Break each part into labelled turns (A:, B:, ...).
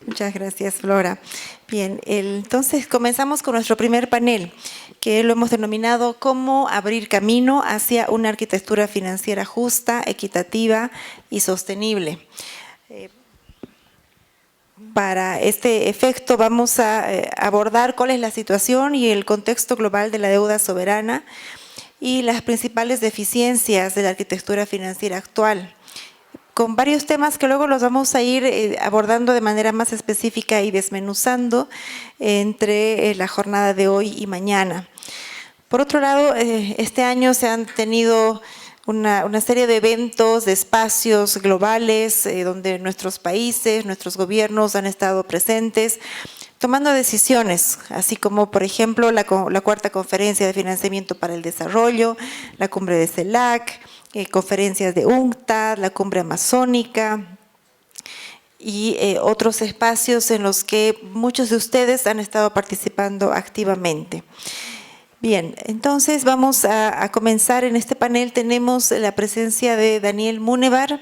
A: Muchas gracias, Flora. Bien, entonces comenzamos con nuestro primer panel, que lo hemos denominado cómo abrir camino hacia una arquitectura financiera justa, equitativa y sostenible. Para este efecto vamos a abordar cuál es la situación y el contexto global de la deuda soberana y las principales deficiencias de la arquitectura financiera actual, con varios temas que luego los vamos a ir abordando de manera más específica y desmenuzando entre la jornada de hoy y mañana. Por otro lado, este año se han tenido una serie de eventos, de espacios globales, donde nuestros países, nuestros gobiernos han estado presentes, tomando decisiones, así como, por ejemplo, la Cuarta Conferencia de Financiamiento para el Desarrollo, la Cumbre de CELAC, conferencias de UNCTAD, la Cumbre Amazónica y otros espacios en los que muchos de ustedes han estado participando activamente. Bien, entonces vamos a comenzar. En este panel tenemos la presencia de Daniel Munevar.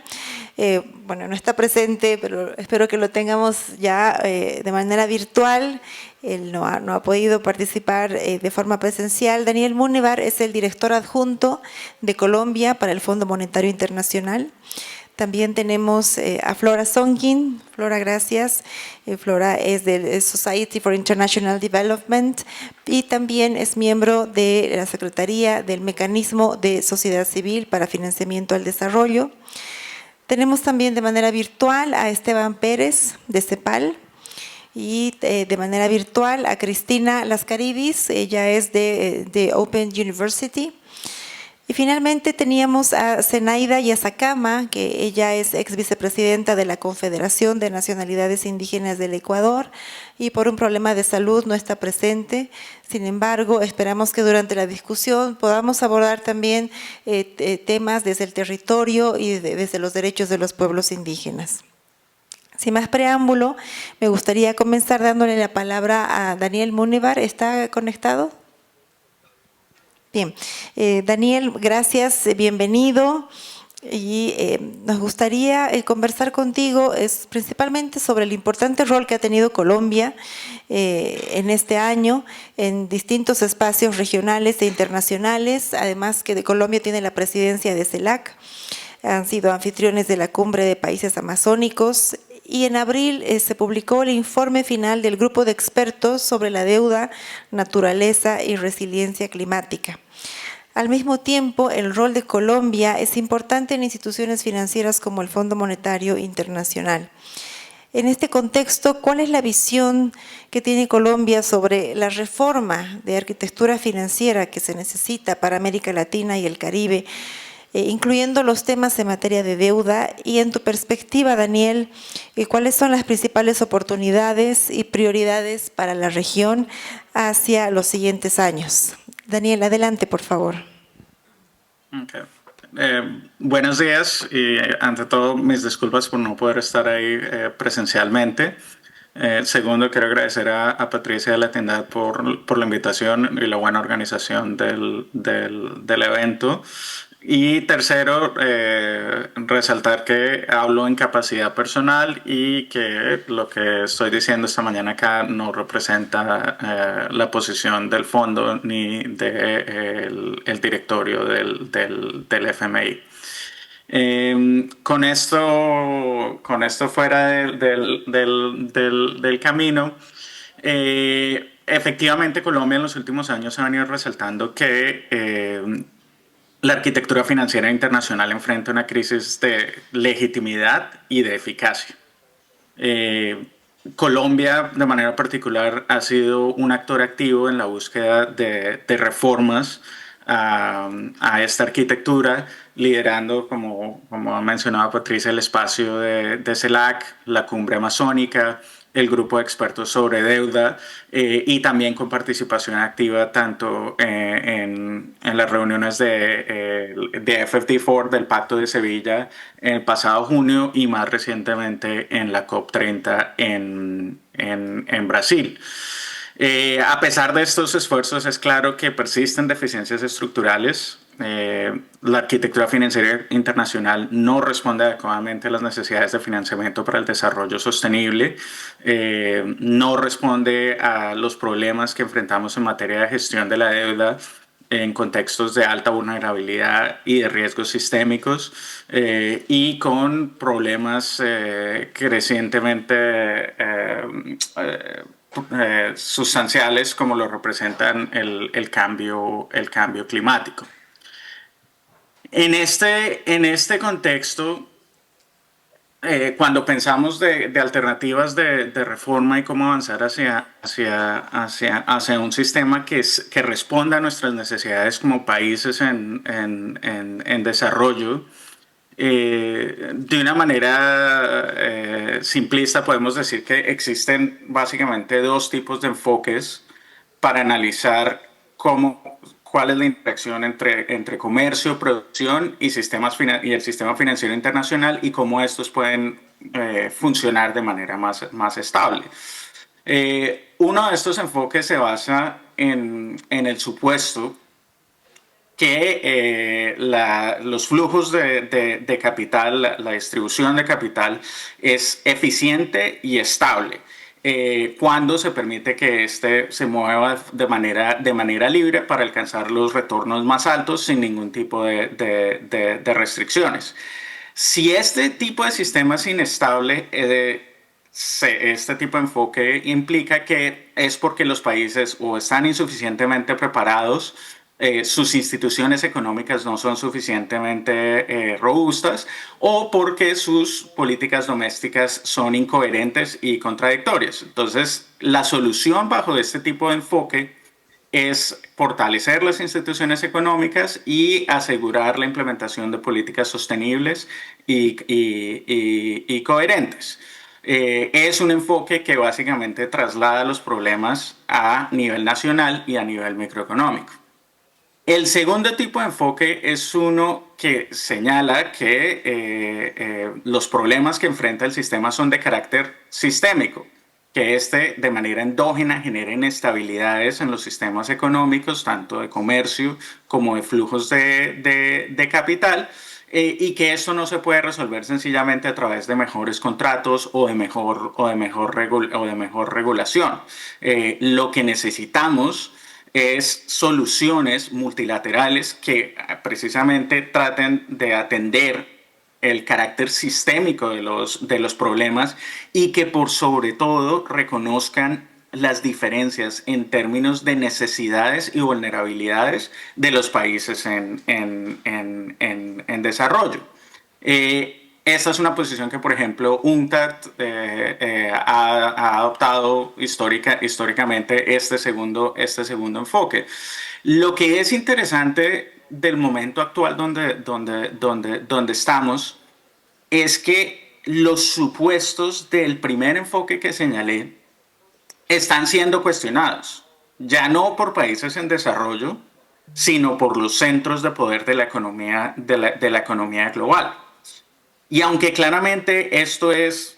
A: Bueno, no está presente, pero espero que lo tengamos ya de manera virtual. Él no ha podido participar de forma presencial. Daniel Munevar es el director adjunto de Colombia para el Fondo Monetario Internacional. También tenemos a Flora Sonkin. Flora, gracias. Flora es del Society for International Development y también es miembro de la Secretaría del Mecanismo de Sociedad Civil para Financiamiento al Desarrollo. Tenemos también de manera virtual a Esteban Pérez de CEPAL y de manera virtual a Cristina Lascaridis. Ella es de Open University. Y finalmente teníamos a Zenaida Yazacama, que ella es ex vicepresidenta de la Confederación de Nacionalidades Indígenas del Ecuador y por un problema de salud no está presente. Sin embargo, esperamos que durante la discusión podamos abordar también temas desde el territorio y desde los derechos de los pueblos indígenas. Sin más preámbulo, me gustaría comenzar dándole la palabra a Daniel Munevar. ¿Está conectado? Bien, Daniel, gracias, bienvenido. Y nos gustaría conversar contigo principalmente sobre el importante rol que ha tenido Colombia en este año en distintos espacios regionales e internacionales, además que Colombia tiene la presidencia de CELAC, han sido anfitriones de la Cumbre de Países Amazónicos y en abril se publicó el informe final del grupo de expertos sobre la deuda, naturaleza y resiliencia climática. Al mismo tiempo, el rol de Colombia es importante en instituciones financieras como el Fondo Monetario Internacional. En este contexto, ¿cuál es la visión que tiene Colombia sobre la reforma de arquitectura financiera que se necesita para América Latina y el Caribe, incluyendo los temas en materia de deuda? Y en tu perspectiva, Daniel, ¿cuáles son las principales oportunidades y prioridades para la región hacia los siguientes años? Daniel, adelante, por favor.
B: Okay. Buenos días y ante todo mis disculpas por no poder estar ahí presencialmente. Segundo, quiero agradecer a Patricia de la Tiendad por la invitación y la buena organización del evento. Y tercero, resaltar que hablo en capacidad personal y que lo que estoy diciendo esta mañana acá no representa la posición del fondo ni del directorio del FMI. Con esto fuera del camino, efectivamente Colombia en los últimos años ha venido resaltando que la arquitectura financiera internacional enfrenta una crisis de legitimidad y de eficacia. Colombia, de manera particular, ha sido un actor activo en la búsqueda de reformas a esta arquitectura, liderando, como ha mencionado Patricia, el espacio de CELAC, la Cumbre Amazónica, el grupo de expertos sobre deuda y también con participación activa tanto en las reuniones de FFD4 del Pacto de Sevilla en el pasado junio y más recientemente en la COP30 en Brasil. A pesar de estos esfuerzos, es claro que persisten deficiencias estructurales La arquitectura financiera internacional no responde adecuadamente a las necesidades de financiamiento para el desarrollo sostenible, no responde a los problemas que enfrentamos en materia de gestión de la deuda en contextos de alta vulnerabilidad y de riesgos sistémicos, y con problemas crecientemente sustanciales como lo representan el cambio climático. En este contexto, cuando pensamos de alternativas de reforma y cómo avanzar hacia un sistema que responda a nuestras necesidades como países en desarrollo, de una manera simplista podemos decir que existen básicamente dos tipos de enfoques para analizar cuál es la interacción entre comercio, producción y y el sistema financiero internacional y cómo estos pueden funcionar de manera más estable. Uno de estos enfoques se basa en el supuesto que los flujos de capital, la distribución de capital es eficiente y estable cuando se permite que éste se mueva de manera libre para alcanzar los retornos más altos sin ningún tipo de restricciones. Si este tipo de sistema es inestable, este tipo de enfoque implica que es porque los países o están insuficientemente preparados, sus instituciones económicas no son suficientemente robustas o porque sus políticas domésticas son incoherentes y contradictorias. Entonces, la solución bajo este tipo de enfoque es fortalecer las instituciones económicas y asegurar la implementación de políticas sostenibles y coherentes. Es un enfoque que básicamente traslada los problemas a nivel nacional y a nivel microeconómico. El segundo tipo de enfoque es uno que señala que los problemas que enfrenta el sistema son de carácter sistémico, que de manera endógena genera inestabilidades en los sistemas económicos, tanto de comercio como de flujos de capital, y que esto no se puede resolver sencillamente a través de mejores contratos o de mejor regulación. Lo que necesitamos es soluciones multilaterales que precisamente traten de atender el carácter sistémico de los problemas y que por sobre todo reconozcan las diferencias en términos de necesidades y vulnerabilidades de los países en desarrollo. Esta es una posición que, por ejemplo, UNCTAD ha adoptado históricamente este segundo enfoque. Lo que es interesante del momento actual donde estamos es que los supuestos del primer enfoque que señalé están siendo cuestionados, ya no por países en desarrollo, sino por los centros de poder de la economía global. Y aunque claramente esto es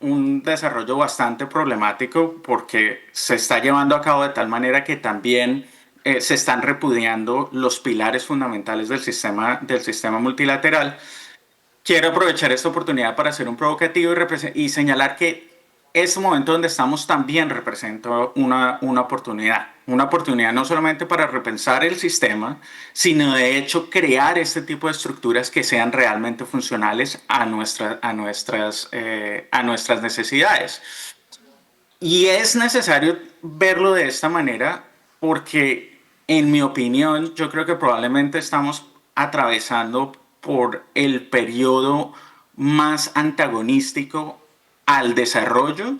B: un desarrollo bastante problemático porque se está llevando a cabo de tal manera que también se están repudiando los pilares fundamentales del sistema multilateral, quiero aprovechar esta oportunidad para hacer un provocativo y señalar que este momento donde estamos también representa una oportunidad no solamente para repensar el sistema, sino de hecho crear este tipo de estructuras que sean realmente funcionales a nuestras necesidades. Y es necesario verlo de esta manera porque, en mi opinión, yo creo que probablemente estamos atravesando por el periodo más antagonístico al desarrollo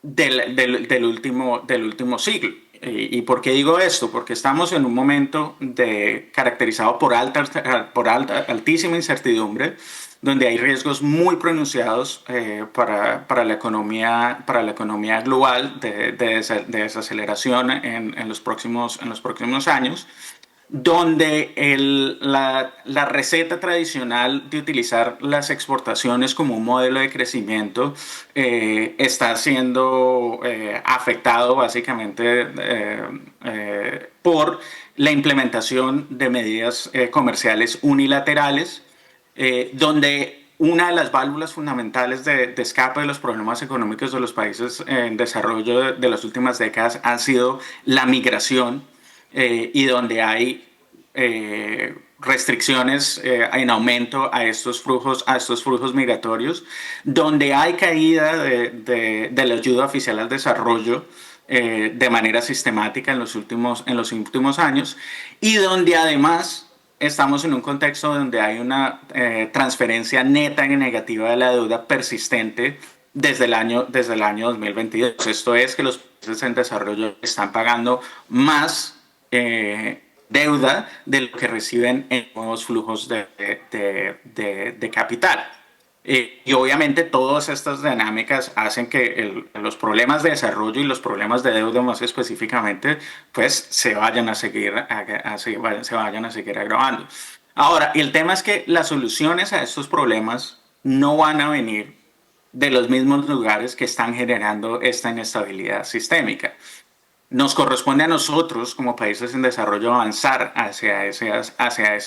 B: del último siglo. ¿Y por qué digo esto? Porque estamos en un momento caracterizado por altísima incertidumbre, donde hay riesgos muy pronunciados para la economía global de desaceleración en los próximos años, donde la receta tradicional de utilizar las exportaciones como un modelo de crecimiento está siendo afectado básicamente por la implementación de medidas comerciales unilaterales, donde una de las válvulas fundamentales de escape de los problemas económicos de los países en desarrollo de las últimas décadas ha sido la migración, y donde hay restricciones en aumento a estos flujos migratorios, donde hay caída de la ayuda oficial al desarrollo de manera sistemática en los últimos años, y donde además estamos en un contexto donde hay una transferencia neta y negativa de la deuda persistente desde el año 2022. Esto es que los países en desarrollo están pagando más deuda de lo que reciben en nuevos flujos de capital. Y obviamente todas estas dinámicas hacen que los problemas de desarrollo y los problemas de deuda más específicamente pues se vayan a seguir agravando. Ahora, el tema es que las soluciones a estos problemas no van a venir de los mismos lugares que están generando esta inestabilidad sistémica. Nos corresponde a nosotros como países en desarrollo avanzar hacia esas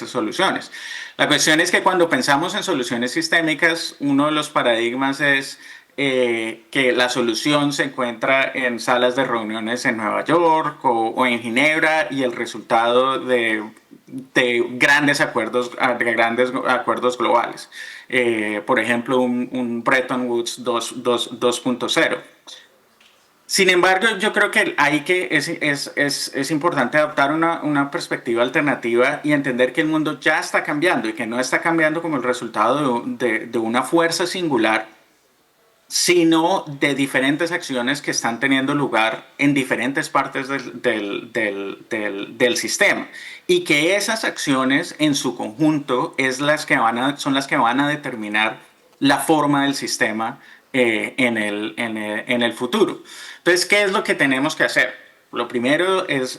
B: soluciones. La cuestión es que cuando pensamos en soluciones sistémicas, uno de los paradigmas es que la solución se encuentra en salas de reuniones en Nueva York o en Ginebra, y el resultado de grandes acuerdos globales. Por ejemplo, un Bretton Woods 2.0. Sin embargo, yo creo que es importante adoptar una perspectiva alternativa y entender que el mundo ya está cambiando, y que no está cambiando como el resultado de una fuerza singular, sino de diferentes acciones que están teniendo lugar en diferentes partes del sistema, y que esas acciones en su conjunto son las que van a determinar la forma del sistema en el futuro. Entonces, ¿qué es lo que tenemos que hacer? Lo primero es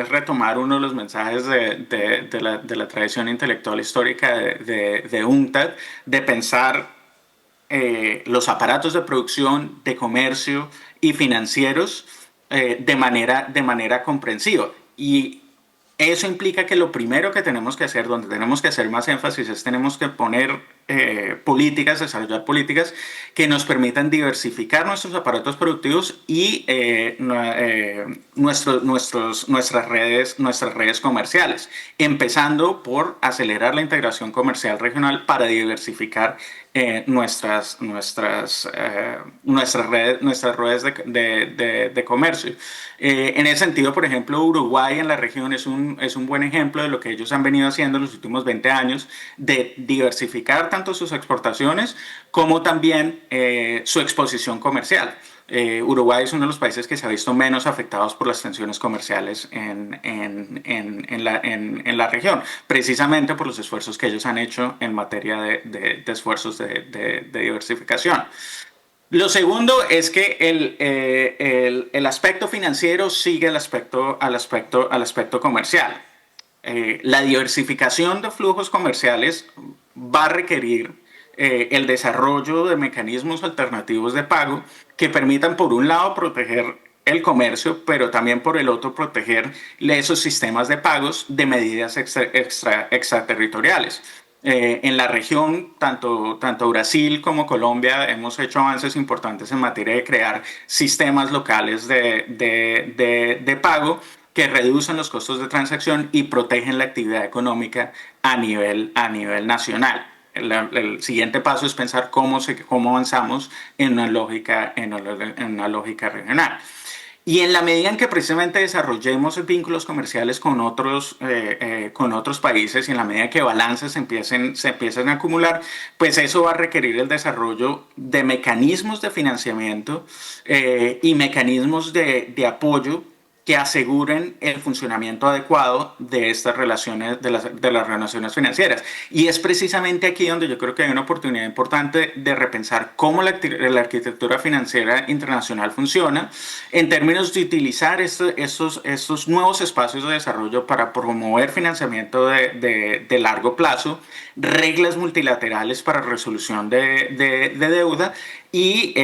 B: retomar uno de los mensajes de la tradición intelectual histórica de UNCTAD, de pensar los aparatos de producción, de comercio y financieros de manera comprensiva. Y eso implica que lo primero que tenemos que hacer, donde tenemos que hacer más énfasis, es tenemos que poner desarrollar políticas que nos permitan diversificar nuestros aparatos productivos y nuestras redes comerciales, empezando por acelerar la integración comercial regional para diversificar nuestras redes de comercio. En ese sentido, por ejemplo, Uruguay en la región es un buen ejemplo de lo que ellos han venido haciendo en los últimos 20 años, de diversificar tanto sus exportaciones como también su exposición comercial. Uruguay es uno de los países que se ha visto menos afectados por las tensiones comerciales en la región, precisamente por los esfuerzos que ellos han hecho en materia de esfuerzos de diversificación. Lo segundo es que el aspecto financiero sigue al aspecto comercial. La diversificación de flujos comerciales va a requerir el desarrollo de mecanismos alternativos de pago que permitan, por un lado, proteger el comercio, pero también por el otro proteger esos sistemas de pagos de medidas extraterritoriales. En la región, tanto Brasil como Colombia hemos hecho avances importantes en materia de crear sistemas locales de pago que reducen los costos de transacción y protegen la actividad económica a nivel nacional. El siguiente paso es pensar cómo avanzamos en una lógica regional. Y en la medida en que precisamente desarrollemos vínculos comerciales con otros países, y en la medida que balances se empiecen a acumular, pues eso va a requerir el desarrollo de mecanismos de financiamiento y mecanismos de apoyo que aseguren el funcionamiento adecuado de estas relaciones, de las relaciones financieras. Y es precisamente aquí donde yo creo que hay una oportunidad importante de repensar cómo la arquitectura financiera internacional funciona en términos de utilizar estos nuevos espacios de desarrollo para promover financiamiento de largo plazo, reglas multilaterales para resolución de deuda y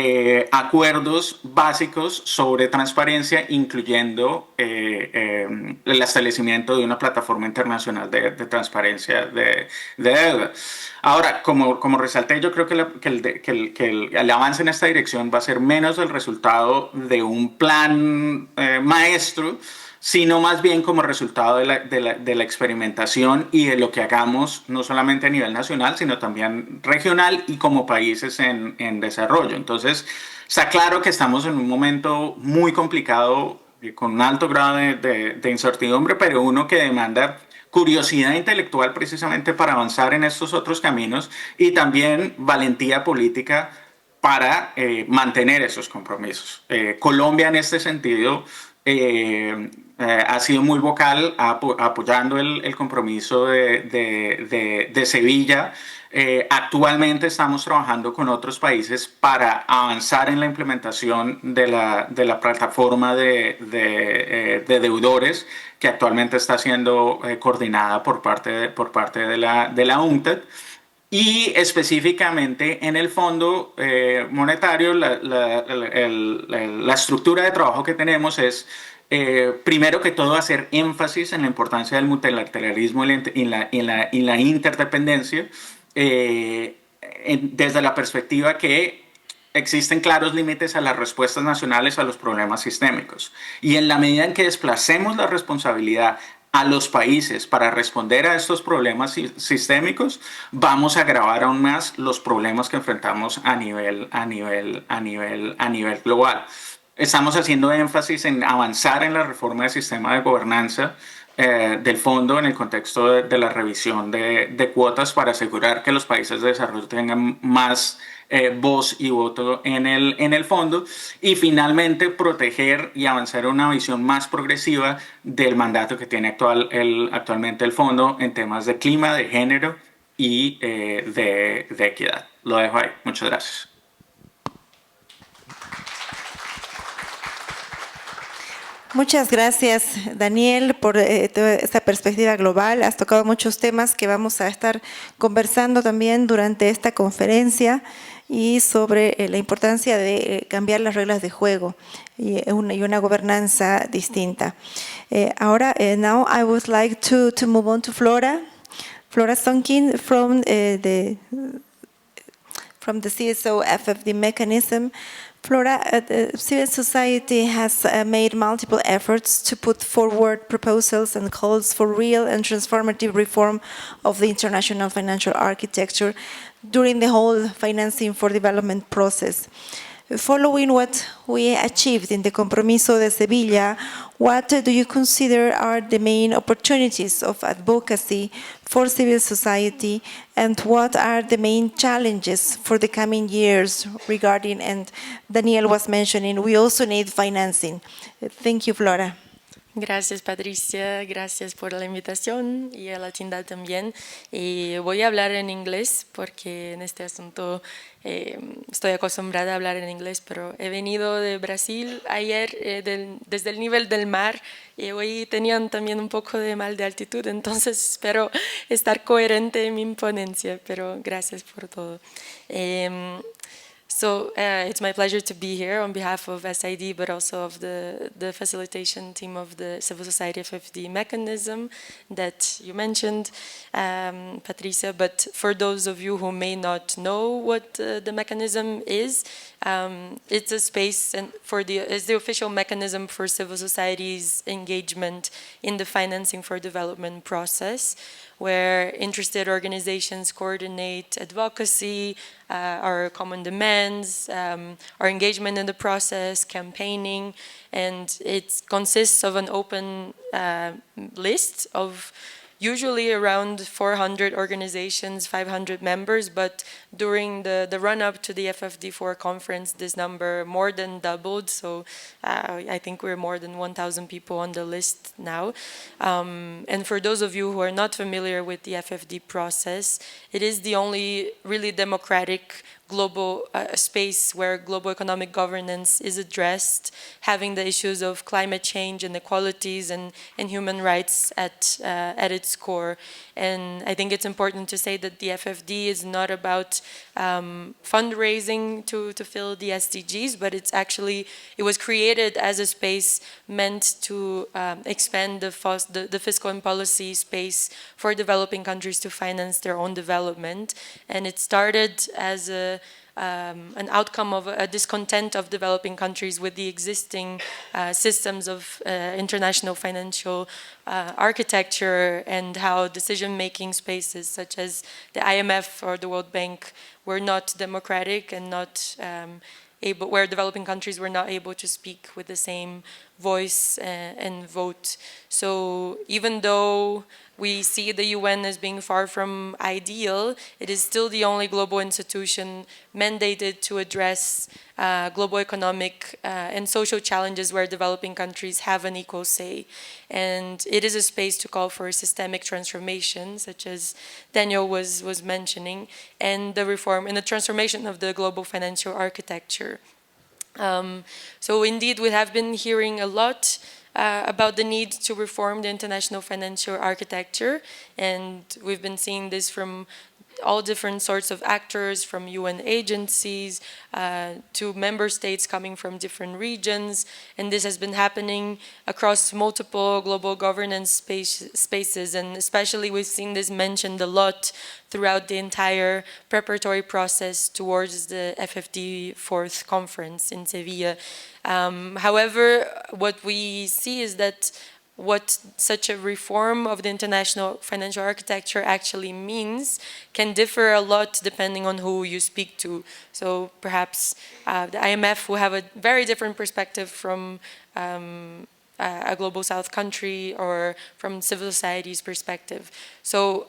B: acuerdos básicos sobre transparencia, incluyendo el establecimiento de una plataforma internacional de transparencia de deuda. Ahora, como resalté, yo creo que el avance en esta dirección va a ser menos el resultado de un plan maestro, sino más bien como resultado de la experimentación y de lo que hagamos, no solamente a nivel nacional, sino también regional y como países en desarrollo. Entonces, está claro que estamos en un momento muy complicado, con un alto grado de incertidumbre, pero uno que demanda curiosidad intelectual precisamente para avanzar en estos otros caminos y también valentía política para mantener esos compromisos. Colombia en este sentido ha sido muy vocal apoyando el compromiso de Sevilla. Actualmente estamos trabajando con otros países para avanzar en la implementación de la plataforma de deudores que actualmente está siendo coordinada por parte de la UNCTAD. Y específicamente en el Fondo Monetario, la estructura de trabajo que tenemos es, primero que todo, hacer énfasis en la importancia del multilateralismo y la interdependencia, desde la perspectiva que existen claros límites a las respuestas nacionales a los problemas sistémicos. Y en la medida en que desplacemos la responsabilidad a los países para responder a estos problemas sistémicos, vamos a agravar aún más los problemas que enfrentamos a nivel global. Estamos haciendo énfasis en avanzar en la reforma del sistema de gobernanza del fondo en el contexto de la revisión de cuotas para asegurar que los países de desarrollo tengan más voz y voto en el fondo, y finalmente proteger y avanzar en una visión más progresiva del mandato que tiene actualmente el fondo en temas de clima, de género y de equidad. Lo dejo ahí. Muchas gracias.
A: Muchas gracias, Daniel, por toda esta perspectiva global. Has tocado muchos temas que vamos a estar conversando también durante esta conferencia y sobre la importancia de cambiar las reglas de juego y una gobernanza distinta. Ahora, now I would like to move on to Flora Stonkin from the CSO FFD mechanism. Flora, civil society has made multiple efforts to put forward proposals and calls for real and transformative reform of the international financial architecture during the whole financing for development process. Following what we achieved in the Compromiso de Sevilla, what do you consider are the main opportunities of advocacy for civil society, and what are the main challenges for the coming years regarding, and Daniel was mentioning, we also need financing. Thank you, Flora.
C: Gracias, Patricia, gracias por la invitación y a la Tindad también. Y voy a hablar en inglés porque en este asunto estoy acostumbrada a hablar en inglés, pero he venido de Brasil ayer desde el nivel del mar y hoy tenían también un poco de mal de altitud, entonces espero estar coherente en mi ponencia, pero gracias por todo. So it's my pleasure to be here on behalf of SID, but also of the facilitation team of the Civil Society FFD mechanism that you mentioned, Patricia. But for those of you who may not know what the mechanism is, it's a space it's the official mechanism for civil society's engagement in the financing for development process, where interested organizations coordinate advocacy, our common demands, our engagement in the process, campaigning, and it consists of an open list of usually around 400 organizations, 500 members, but during the run-up to the FFD4 conference, this number more than doubled. So I think we're more than 1,000 people on the list now. And for those of you who are not familiar with the FFD process, it is the only really democratic global space where global economic governance is addressed, having the issues of climate change, inequalities, and human rights at its core. And I think it's important to say that the FFD is not about fundraising to fill the SDGs, but it was created as a space meant to expand the fiscal and policy space for developing countries to finance their own development. And it started as an outcome of a discontent of developing countries with the existing systems of international financial architecture, and how decision-making spaces such as the IMF or the World Bank were not democratic and not where developing countries were not able to speak with the same voice and vote. So even though we see the UN as being far from ideal, it is still the only global institution mandated to address global economic and social challenges where developing countries have an equal say. And it is a space to call for systemic transformation, such as Daniel was mentioning, and the reform and the transformation of the global financial architecture. So indeed, we have been hearing a lot about the need to reform the international financial architecture, and we've been seeing this from all different sorts of actors, from UN agencies to member states coming from different regions, and this has been happening across multiple global governance spaces, and especially we've seen this mentioned a lot throughout the entire preparatory process towards the FFD 4th conference in Sevilla. However, what we see is that what such a reform of the international financial architecture actually means can differ a lot depending on who you speak to. So perhaps the IMF will have a very different perspective from a global south country or from civil society's perspective. So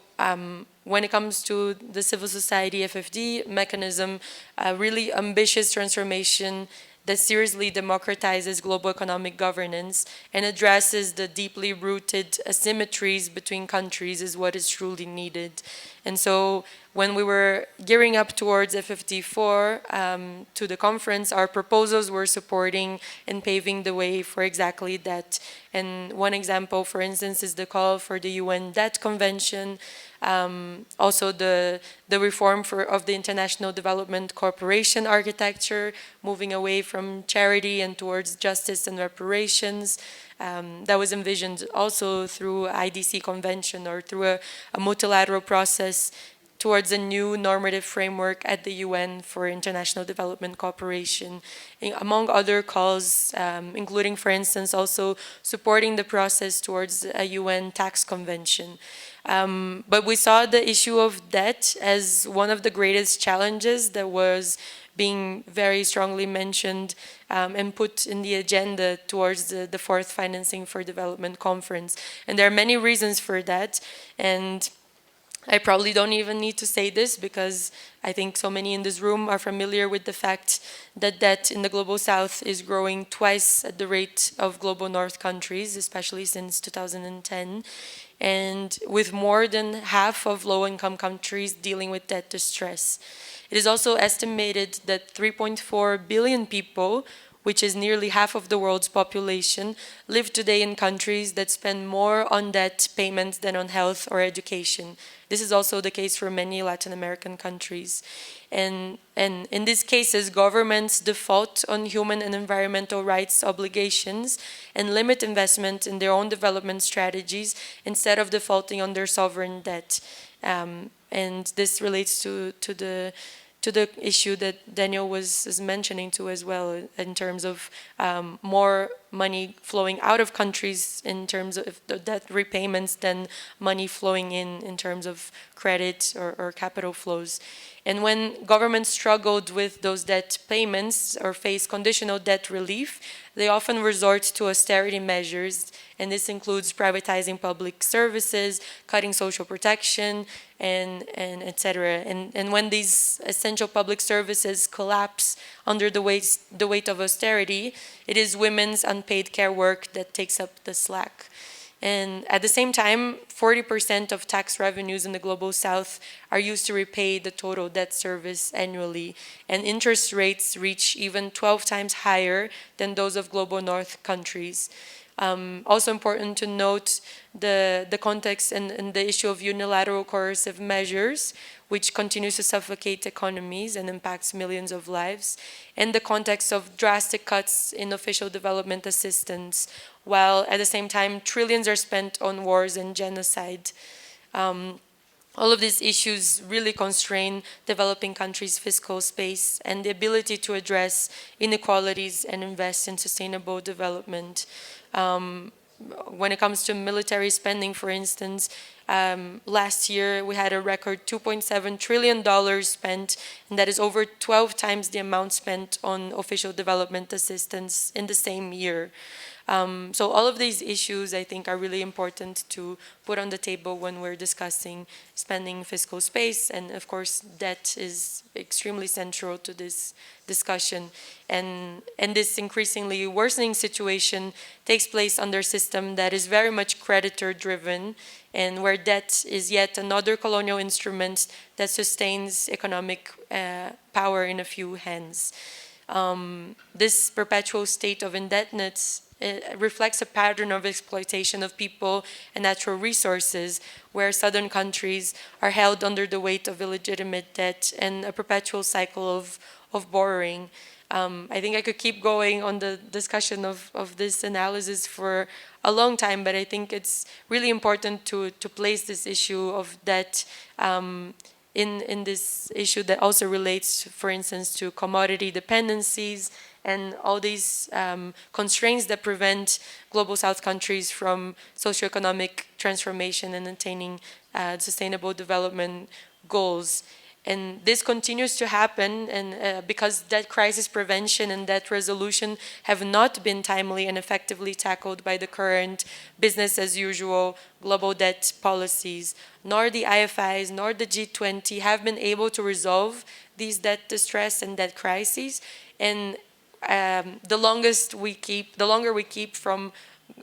C: when it comes to the civil society FFD mechanism, a really ambitious transformation that seriously democratizes global economic governance and addresses the deeply rooted asymmetries between countries is what is truly needed. And so when we were gearing up towards FFD4 to the conference, our proposals were supporting and paving the way for exactly that. And one example, for instance, is the call for the UN Debt Convention, also the reform of the International Development Corporation architecture, moving away from charity and towards justice and reparations. That was envisioned also through IDC convention or through a multilateral process towards a new normative framework at the UN for international development cooperation, among other calls, including, for instance, also supporting the process towards a UN tax convention. But we saw the issue of debt as one of the greatest challenges that was being very strongly mentioned and put in the agenda towards the 4th Financing for Development conference. And there are many reasons for that. And I probably don't even need to say this because I think so many in this room are familiar with the fact that debt in the Global South is growing twice at the rate of Global North countries, especially since 2010. And with more than half of low-income countries dealing with debt distress. It is also estimated that 3.4 billion people, which is nearly half of the world's population, live today in countries that spend more on debt payments than on health or education. This is also the case for many Latin American countries. And in these cases, governments default on human and environmental rights obligations and limit investment in their own development strategies instead of defaulting on their sovereign debt. And this relates to the issue that Daniel was mentioning too as well, in terms of more money flowing out of countries in terms of the debt repayments than money flowing in terms of credit or capital flows. And when governments struggled with those debt payments or faced conditional debt relief, they often resort to austerity measures, and this includes privatizing public services, cutting social protection, and et cetera. And when these essential public services collapse under the weight of austerity, it is women's unpaid care work that takes up the slack. And at the same time, 40% of tax revenues in the Global South are used to repay the total debt service annually, and interest rates reach even 12 times higher than those of Global North countries. Also important to note the context and the issue of unilateral coercive measures, which continues to suffocate economies and impacts millions of lives, and the context of drastic cuts in official development assistance, while at the same time trillions are spent on wars and genocide. All of these issues really constrain developing countries' fiscal space and the ability to address inequalities and invest in sustainable development. When it comes to military spending, for instance, last year we had a record $2.7 trillion spent, and that is over 12 times the amount spent on official development assistance in the same year. So all of these issues, I think, are really important to put on the table when we're discussing spending fiscal space, and of course debt is extremely central to this discussion. And this increasingly worsening situation takes place under a system that is very much creditor-driven, and where debt is yet another colonial instrument that sustains economic power in a few hands. This perpetual state of indebtedness reflects a pattern of exploitation of people and natural resources, where southern countries are held under the weight of illegitimate debt and a perpetual cycle of borrowing. I think I could keep going on the discussion of this analysis for a long time, but I think it's really important to place this issue of debt in this issue that also relates, for instance, to commodity dependencies and all these constraints that prevent Global South countries from socioeconomic transformation and attaining sustainable development goals. And this continues to happen, and because debt crisis prevention and debt resolution have not been timely and effectively tackled by the current business as usual global debt policies, nor the IFIs nor the G20 have been able to resolve these debt distress and debt crises. And the longer we keep from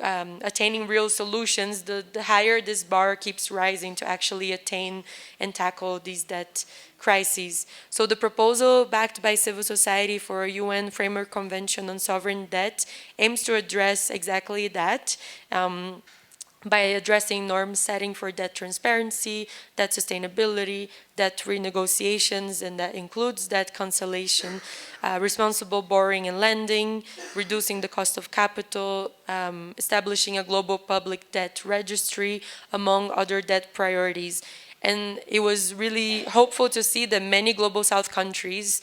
C: attaining real solutions, the higher this bar keeps rising to actually attain and tackle these debt crises. So the proposal backed by civil society for a UN Framework Convention on Sovereign Debt aims to address exactly that, by addressing norm setting for debt transparency, debt sustainability, debt renegotiations, and that includes debt cancellation, responsible borrowing and lending, reducing the cost of capital, establishing a global public debt registry, among other debt priorities. And it was really hopeful to see that many Global South countries,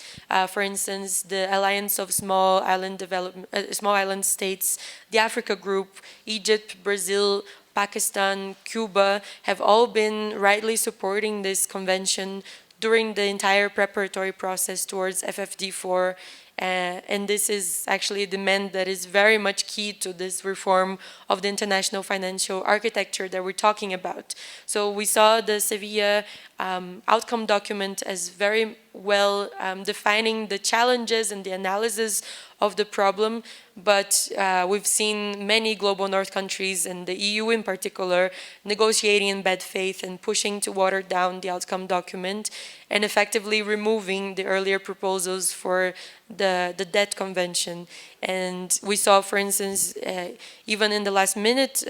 C: for instance, the Alliance of Small Island States, the Africa Group, Egypt, Brazil, Pakistan, Cuba, have all been rightly supporting this convention during the entire preparatory process towards FFD4. And this is actually a demand that is very much key to this reform of the international financial architecture that we're talking about. So we saw the Sevilla outcome document as very well defining the challenges and the analysis of the problem, but we've seen many Global North countries, and the EU in particular, negotiating in bad faith and pushing to water down the outcome document and effectively removing the earlier proposals for the debt convention. And we saw, for instance, even in the last minute,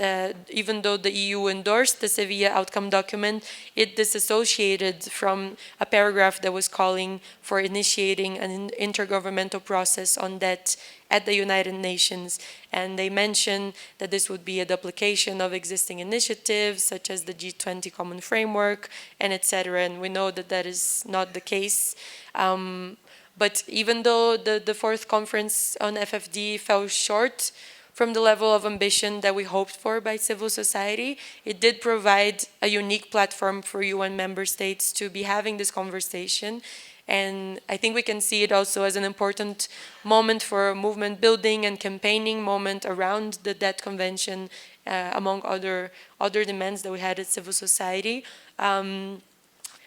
C: even though the EU endorsed the Sevilla outcome document, it disassociated from a paragraph that was calling for initiating an intergovernmental process on debt at the United Nations. And they mentioned that this would be a duplication of existing initiatives such as the G20 Common Framework and etc. And we know that that is not the case. But even though the fourth conference on FFD fell short, from the level of ambition that we hoped for by civil society. It did provide a unique platform for UN member states to be having this conversation. And I think we can see it also as an important moment for movement building and campaigning moment around the debt convention, among other demands that we had at civil society.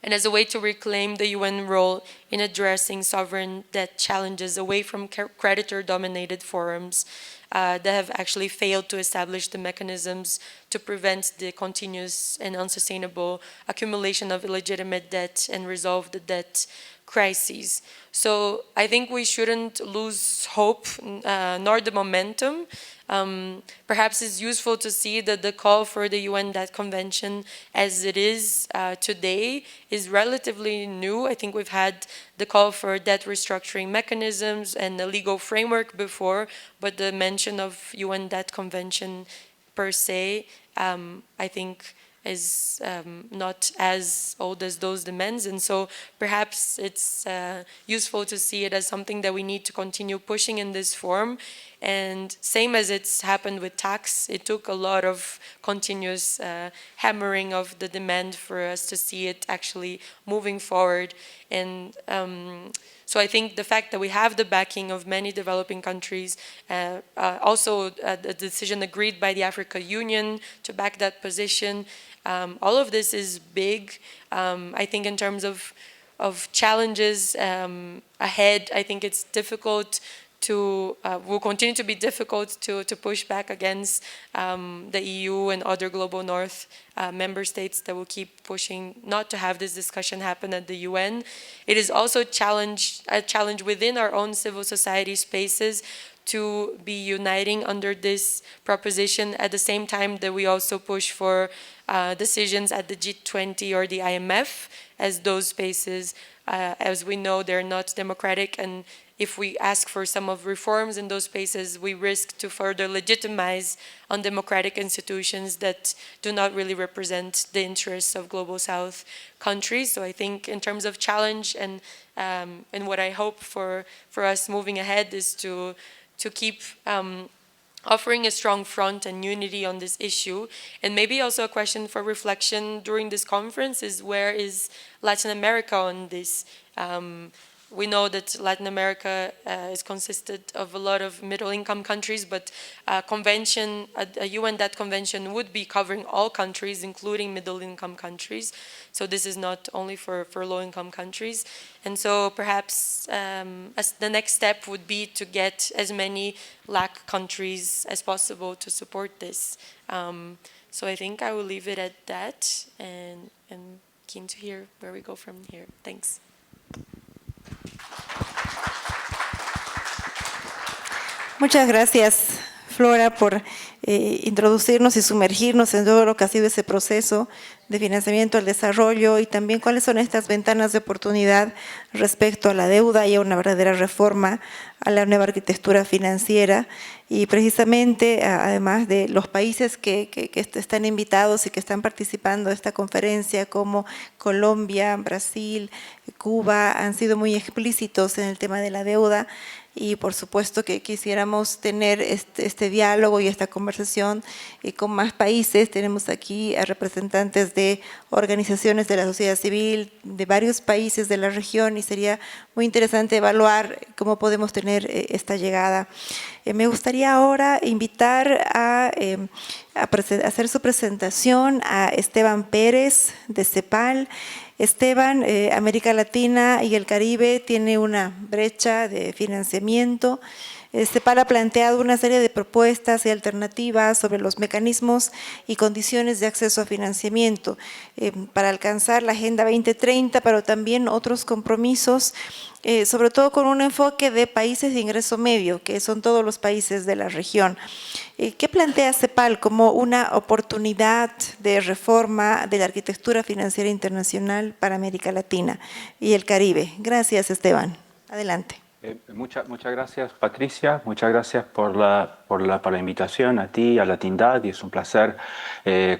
C: And as a way to reclaim the UN role in addressing sovereign debt challenges away from creditor-dominated forums that have actually failed to establish the mechanisms to prevent the continuous and unsustainable accumulation of illegitimate debt and resolve the debt crises. So I think we shouldn't lose hope nor the momentum. Perhaps it's useful to see that the call for the UN Debt Convention as it is today is relatively new. I think we've had the call for debt restructuring mechanisms and a legal framework before, but the mention of UN Debt Convention per se, I think is not as old as those demands, and so perhaps it's useful to see it as something that we need to continue pushing in this form. And same as it's happened with tax, it took a lot of continuous hammering of the demand for us to see it actually moving forward. And so I think the fact that we have the backing of many developing countries, also the decision agreed by the African Union to back that position, all of this is big. I think in terms of challenges ahead, I think it's difficult to, will continue to be difficult to push back against the EU and other global north member states that will keep pushing not to have this discussion happen at the UN. It is also a challenge within our own civil society spaces to be uniting under this proposition at the same time that we also push for decisions at the G20 or the IMF, as those spaces, as we know, they're not democratic, and if we ask for some of reforms in those spaces, we risk to further legitimize undemocratic institutions that do not really represent the interests of Global South countries. So I think in terms of challenge and what I hope for us moving ahead is to keep offering a strong front and unity on this issue. And maybe also a question for reflection during this conference is, where is Latin America on this? We know that Latin America is consisted of a lot of middle-income countries, but a UN Debt Convention would be covering all countries, including middle-income countries. So this is not only for low-income countries. And so perhaps as the next step would be to get as many LAC countries as possible to support this. So I think I will leave it at that, and keen to hear where we go from here. Thanks.
A: Muchas gracias, Flora, por introducirnos y sumergirnos en todo lo que ha sido ese proceso de financiamiento al desarrollo y también cuáles son estas ventanas de oportunidad respecto a la deuda y a una verdadera reforma a la nueva arquitectura financiera. Y precisamente, además de los países que están invitados y que están participando de esta conferencia, como Colombia, Brasil, Cuba, han sido muy explícitos en el tema de la deuda. Y por supuesto que quisiéramos tener este diálogo y esta conversación con más países. Tenemos aquí a representantes de organizaciones de la sociedad civil de varios países de la región y sería muy interesante evaluar cómo podemos tener esta llegada. Me gustaría ahora invitar a hacer su presentación a Esteban Pérez de CEPAL. Esteban, América Latina y el Caribe tiene una brecha de financiamiento. CEPAL ha planteado una serie de propuestas y alternativas sobre los mecanismos y condiciones de acceso a financiamiento para alcanzar la Agenda 2030, pero también otros compromisos, sobre todo con un enfoque de países de ingreso medio, que son todos los países de la región. ¿Qué plantea CEPAL como una oportunidad de reforma de la arquitectura financiera internacional para América Latina y el Caribe? Gracias, Esteban. Adelante.
D: Muchas gracias, Patricia. Muchas gracias por la invitación a ti, a Latindad, y es un placer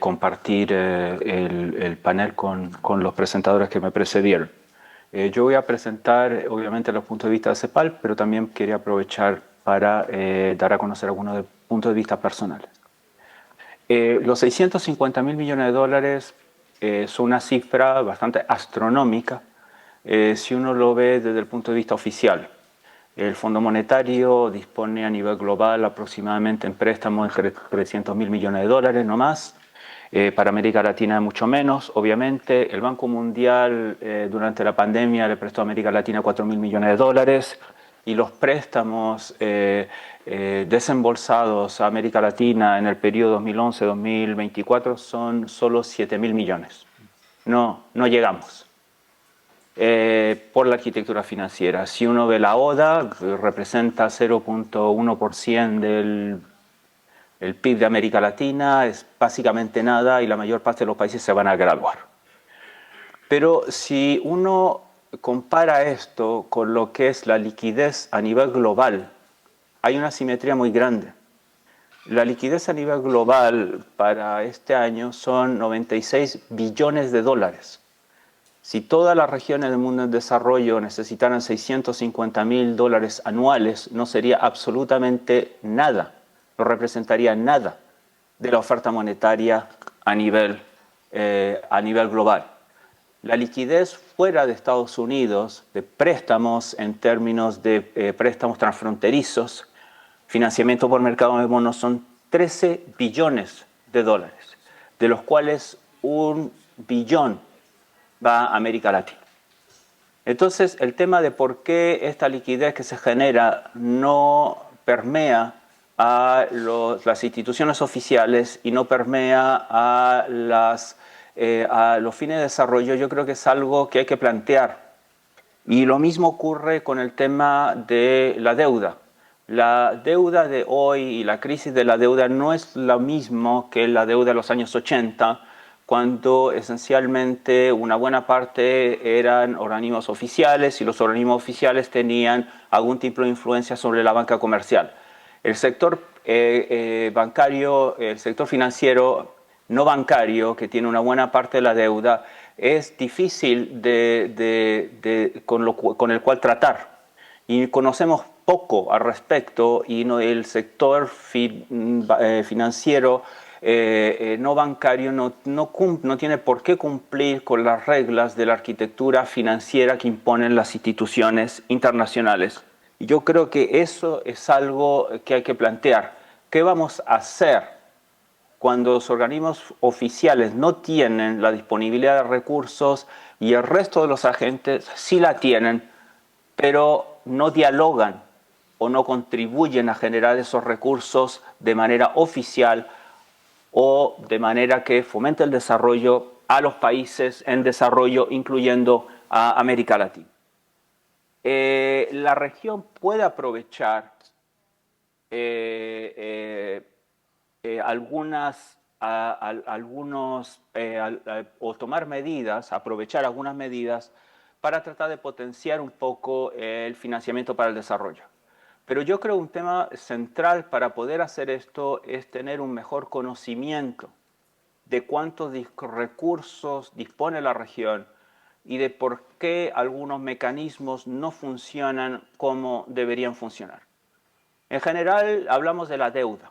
D: compartir el panel con los presentadores que me precedieron. Yo voy a presentar, obviamente, los puntos de vista de CEPAL, pero también quería aprovechar para dar a conocer algunos puntos de vista personales. Los 650.000 millones de dólares son una cifra bastante astronómica si uno lo ve desde el punto de vista oficial. El Fondo Monetario dispone a nivel global aproximadamente en préstamos de 300.000 millones de dólares, no más. Para América Latina mucho menos, obviamente. El Banco Mundial durante la pandemia le prestó a América Latina 4.000 millones de dólares y los préstamos desembolsados a América Latina en el periodo 2011-2024 son solo 7.000 millones. No llegamos. Por la arquitectura financiera. Si uno ve la ODA, representa 0.1% del PIB de América Latina, es básicamente nada y la mayor parte de los países se van a graduar. Pero si uno compara esto con lo que es la liquidez a nivel global, hay una simetría muy grande. La liquidez a nivel global para este año son 96 billones de dólares. Si todas las regiones del mundo en desarrollo necesitaran 650.000 dólares anuales, no sería absolutamente nada, no representaría nada de la oferta monetaria a nivel global. La liquidez fuera de Estados Unidos, de préstamos en términos de préstamos transfronterizos, financiamiento por mercado de bonos, son 13 billones de dólares, de los cuales 1 billón va a América Latina. Entonces, el tema de por qué esta liquidez que se genera no permea a las instituciones oficiales y no permea a los fines de desarrollo, yo creo que es algo que hay que plantear. Y lo mismo ocurre con el tema de la deuda. La deuda de hoy y la crisis de la deuda no es lo mismo que la deuda de los años 80, cuando esencialmente una buena parte eran organismos oficiales y los organismos oficiales tenían algún tipo de influencia sobre la banca comercial. El sector bancario, el sector financiero no bancario, que tiene una buena parte de la deuda, es difícil con el cual tratar. Y conocemos poco al respecto y el sector financiero no bancario no tiene por qué cumplir con las reglas de la arquitectura financiera que imponen las instituciones internacionales. Y yo creo que eso es algo que hay que plantear. ¿Qué vamos a hacer cuando los organismos oficiales no tienen la disponibilidad de recursos y el resto de los agentes sí la tienen, pero no dialogan o no contribuyen a generar esos recursos de manera oficial o de manera que fomente el desarrollo a los países en desarrollo, incluyendo a América Latina? La región puede aprovechar o tomar medidas, aprovechar algunas medidas para tratar de potenciar un poco el financiamiento para el desarrollo. Pero yo creo que un tema central para poder hacer esto es tener un mejor conocimiento de cuántos recursos dispone la región y de por qué algunos mecanismos no funcionan como deberían funcionar. En general hablamos de la deuda.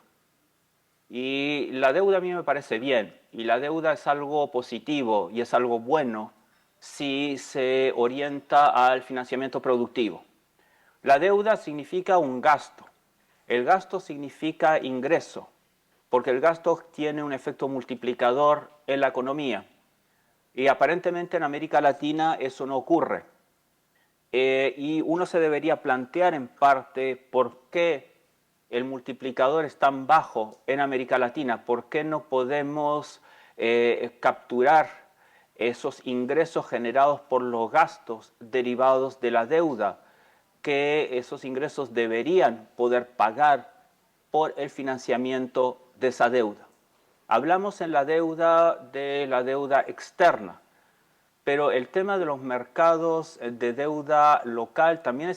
D: Y la deuda a mí me parece bien, y la deuda es algo positivo y es algo bueno si se orienta al financiamiento productivo. La deuda significa un gasto, el gasto significa ingreso, porque el gasto tiene un efecto multiplicador en la economía. Y aparentemente en América Latina eso no ocurre. Y uno se debería plantear en parte por qué el multiplicador es tan bajo en América Latina. ¿Por qué no podemos capturar esos ingresos generados por los gastos derivados de la deuda, que esos ingresos deberían poder pagar por el financiamiento de esa deuda? Hablamos en la deuda de la deuda externa, pero el tema de los mercados de deuda local también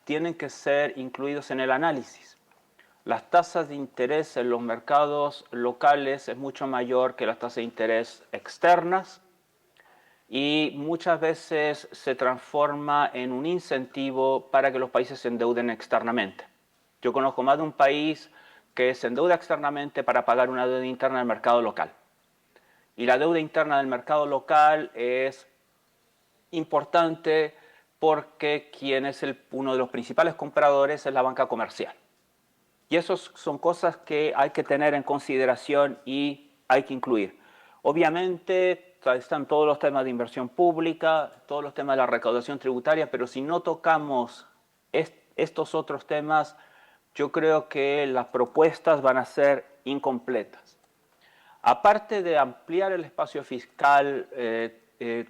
D: tienen que ser incluidos en el análisis. Las tasas de interés en los mercados locales es mucho mayor que las tasas de interés externas y muchas veces se transforma en un incentivo para que los países se endeuden externamente. Yo conozco más de un país que se endeuda externamente para pagar una deuda interna del mercado local. Y la deuda interna del mercado local es importante porque quien es uno de los principales compradores es la banca comercial. Y esas son cosas que hay que tener en consideración y hay que incluir. Obviamente están todos los temas de inversión pública, todos los temas de la recaudación tributaria, pero si no tocamos estos otros temas, yo creo que las propuestas van a ser incompletas. Aparte de ampliar el espacio fiscal,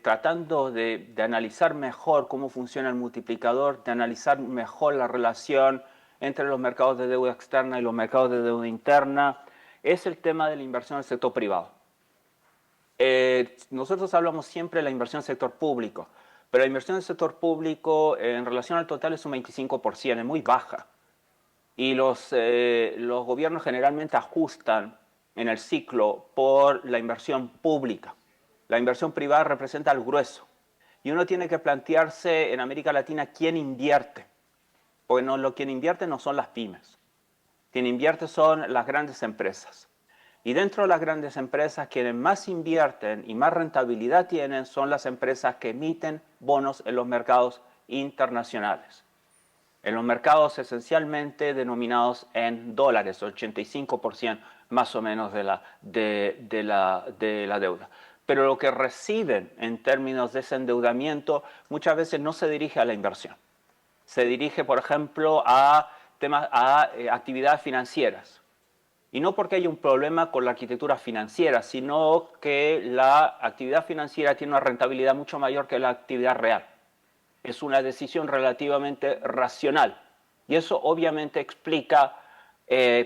D: tratando de analizar mejor cómo funciona el multiplicador, de analizar mejor la relación entre los mercados de deuda externa y los mercados de deuda interna, es el tema de la inversión del sector privado. Nosotros hablamos siempre de la inversión del sector público, pero la inversión del sector público en relación al total es un 25%, es muy baja. Y los gobiernos generalmente ajustan en el ciclo por la inversión pública. La inversión privada representa el grueso. Y uno tiene que plantearse en América Latina quién invierte. Porque quien invierte no son las pymes. Quien invierte son las grandes empresas. Y dentro de las grandes empresas, quienes más invierten y más rentabilidad tienen son las empresas que emiten bonos en los mercados internacionales. En los mercados esencialmente denominados en dólares, 85% más o menos de la deuda. Pero lo que reciben en términos de ese endeudamiento muchas veces no se dirige a la inversión. Se dirige, por ejemplo, a actividades financieras. Y no porque haya un problema con la arquitectura financiera, sino que la actividad financiera tiene una rentabilidad mucho mayor que la actividad real. Es una decisión relativamente racional. Y eso obviamente explica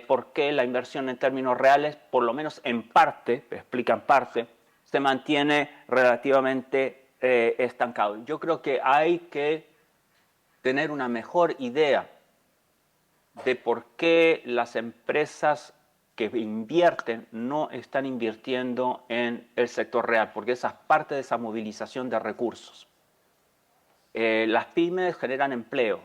D: por qué la inversión en términos reales, por lo menos en parte, explica en parte, se mantiene relativamente estancado. Yo creo que hay que tener una mejor idea de por qué las empresas que invierten no están invirtiendo en el sector real, porque esa es parte de esa movilización de recursos. Las pymes generan empleo,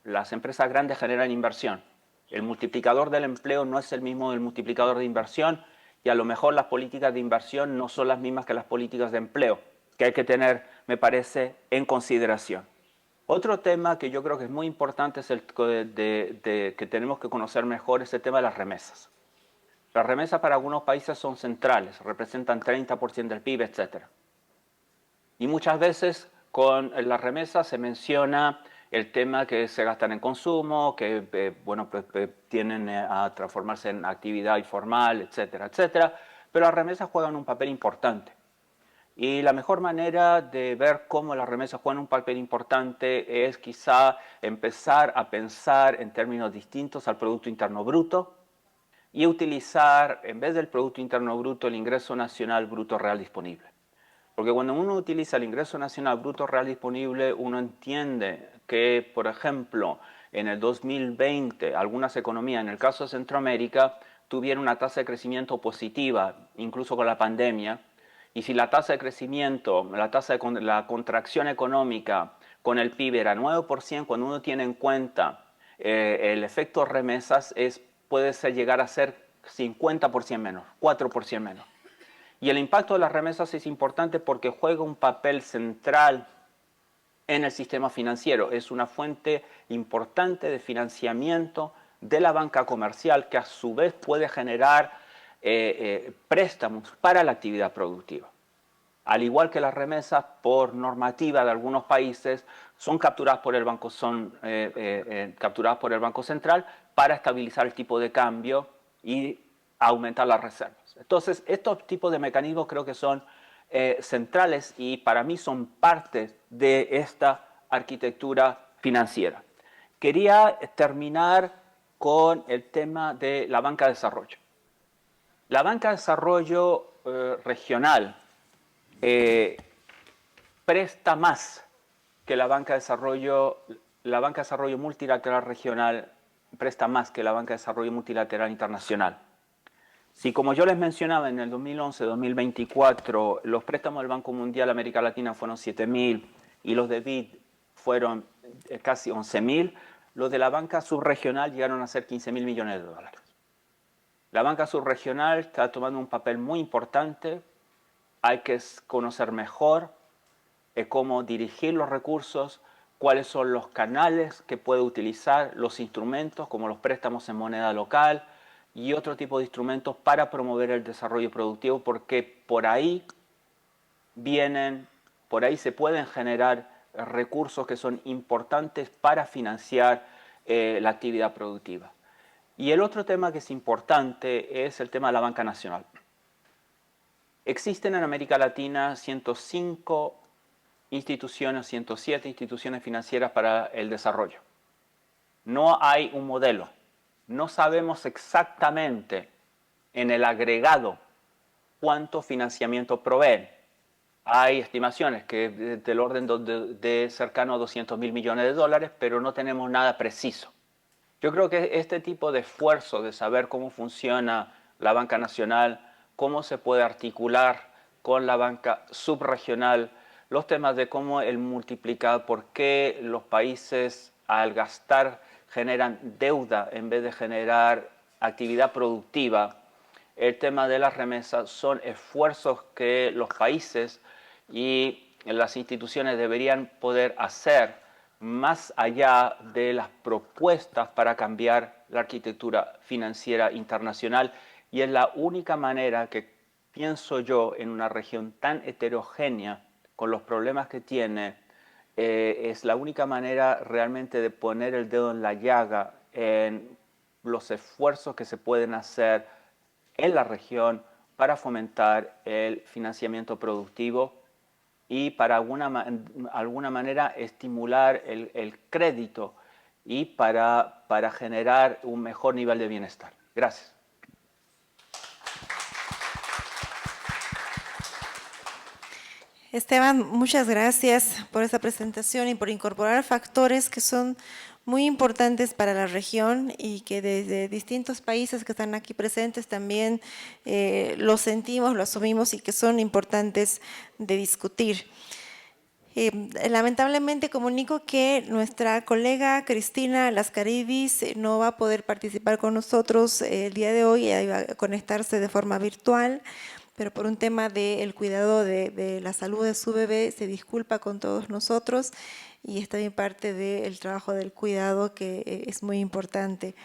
D: las empresas grandes generan inversión. El multiplicador del empleo no es el mismo del multiplicador de inversión y a lo mejor las políticas de inversión no son las mismas que las políticas de empleo, que hay que tener, me parece, en consideración. Otro tema que yo creo que es muy importante es el que tenemos que conocer mejor es el tema de las remesas. Las remesas para algunos países son centrales, representan 30% del PIB, etc. Y muchas veces con las remesas se menciona el tema que se gastan en consumo, que tienden a transformarse en actividad informal, etcétera, etcétera. Pero las remesas juegan un papel importante. Y la mejor manera de ver cómo las remesas juegan un papel importante es quizá empezar a pensar en términos distintos al Producto Interno Bruto y utilizar, en vez del Producto Interno Bruto, el Ingreso Nacional Bruto Real Disponible. Porque cuando uno utiliza el Ingreso Nacional Bruto Real Disponible, uno entiende que, por ejemplo, en el 2020, algunas economías, en el caso de Centroamérica, tuvieron una tasa de crecimiento positiva, incluso con la pandemia. Y si la tasa de crecimiento, la contracción económica con el PIB era 9%, cuando uno tiene en cuenta el efecto remesas, puede llegar a ser 50% menos, 4% menos. Y el impacto de las remesas es importante porque juega un papel central en el sistema financiero. Es una fuente importante de financiamiento de la banca comercial que a su vez puede generar préstamos para la actividad productiva. Al igual que las remesas, por normativa de algunos países, son capturadas por el Banco Central para estabilizar el tipo de cambio y aumentar las reservas. Entonces, estos tipos de mecanismos creo que son centrales y para mí son parte de esta arquitectura financiera. Quería terminar con el tema de la banca de desarrollo. La banca de desarrollo regional presta más que la banca de desarrollo multilateral regional, presta más que la banca de desarrollo multilateral internacional. Si, como yo les mencionaba, en el 2011-2024 los préstamos del Banco Mundial América Latina fueron 7.000 y los de BID fueron casi 11.000, los de la banca subregional llegaron a ser 15.000 millones de dólares. La banca subregional está tomando un papel muy importante. Hay que conocer mejor cómo dirigir los recursos, cuáles son los canales que puede utilizar, los instrumentos como los préstamos en moneda local y otro tipo de instrumentos para promover el desarrollo productivo, porque por ahí se pueden generar recursos que son importantes para financiar la actividad productiva. Y el otro tema que es importante es el tema de la banca nacional. Existen en América Latina 105 instituciones, 107 instituciones financieras para el desarrollo. No hay un modelo. No sabemos exactamente en el agregado cuánto financiamiento proveen. Hay estimaciones que del orden de cercano a 200.000 millones de dólares, pero no tenemos nada preciso. Yo creo que este tipo de esfuerzo de saber cómo funciona la banca nacional, cómo se puede articular con la banca subregional, los temas de cómo el multiplicador, por qué los países al gastar generan deuda en vez de generar actividad productiva, el tema de las remesas, son esfuerzos que los países y las instituciones deberían poder hacer más allá de las propuestas para cambiar la arquitectura financiera internacional, y es la única manera que pienso yo en una región tan heterogénea con los problemas que tiene, es la única manera realmente de poner el dedo en la llaga en los esfuerzos que se pueden hacer en la región para fomentar el financiamiento productivo y para alguna manera estimular el crédito y para generar un mejor nivel de bienestar. Gracias.
A: Esteban, muchas gracias por esta presentación y por incorporar factores que son muy importantes para la región y que desde distintos países que están aquí presentes también lo sentimos, lo asumimos y que son importantes de discutir. Lamentablemente comunico que nuestra colega Cristina Lascaridis no va a poder participar con nosotros el día de hoy, ella iba a conectarse de forma virtual, pero por un tema del cuidado de la salud de su bebé se disculpa con todos nosotros y es también parte del trabajo del cuidado que es muy importante.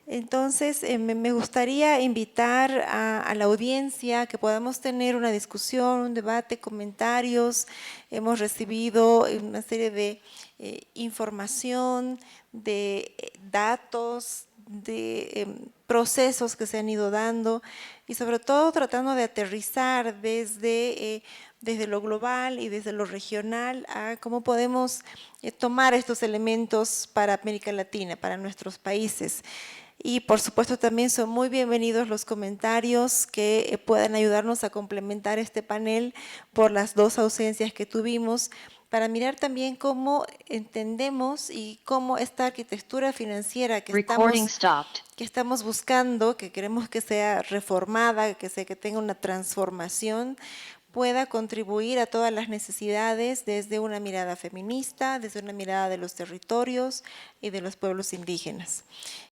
A: Entonces, me gustaría invitar a la audiencia que podamos tener una discusión, un debate, comentarios. Hemos recibido una serie de información, de datos, de procesos que se han ido dando y sobre todo tratando de aterrizar desde lo global y desde lo regional a cómo podemos tomar estos elementos para América Latina, para nuestros países. Y por supuesto también son muy bienvenidos los comentarios que puedan ayudarnos a complementar este panel por las dos ausencias que tuvimos, para mirar también cómo entendemos y cómo esta arquitectura financiera que estamos buscando, que queremos que sea reformada, que tenga una transformación, pueda contribuir a todas las necesidades desde una mirada feminista, desde una mirada de los territorios y de los pueblos indígenas.